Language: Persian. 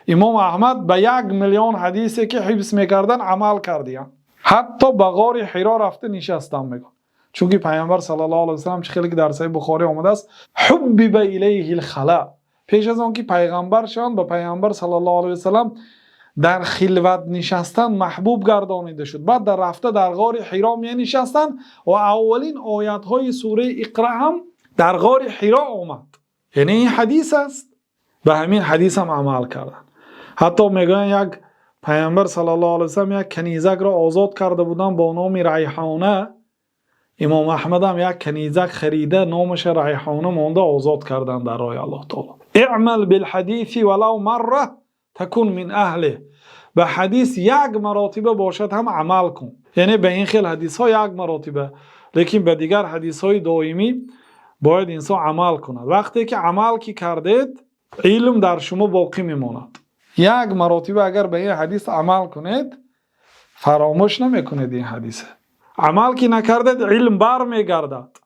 امام احمد به 1,000,000 حدیثی که حفظ میکردن عمل کردیان. حتی به غار حرا رفته نشستم میگن. چون که پیامبر صلی الله علیه و سلم چه خیلی در صحیح بخاری آمده است حبب الیه الخلا. پیش از آن که پیغمبر شدند به پیامبر صلی الله علیه و سلم در خلوت نشستن محبوب گردانیده شد. بعد در رفته در غار حرا می نشستن و اولین آیات های سوره اقرا هم در غار حرا آمد. یعنی این حدیث است. به همین حدیث هم عمل کردن. حتی میگن یک پیامبر صلی الله علیه و سلم یک کنیزک را آزاد کرده بودن با نام ریحانه. امام احمد هم یک کنیزک خریده نامش ریحانه مونده آزاد کردن در راه الله تعالی. اعمل بالحدیث ولو مره تکون من اهله. به حدیث یک مراتبه باشد هم عمل کن. یعنی به این خیل حدیث ها یک مراتبه، لیکن به دیگر حدیث های دائمی باید انسان عمل کند. وقتی که عمل کی کردید علم در شما باقی میماند. یک مراتبه اگر به این حدیث عمل کنید فراموش نمیکنید این حدیث. عمل کی نکردید علم بر میگردد.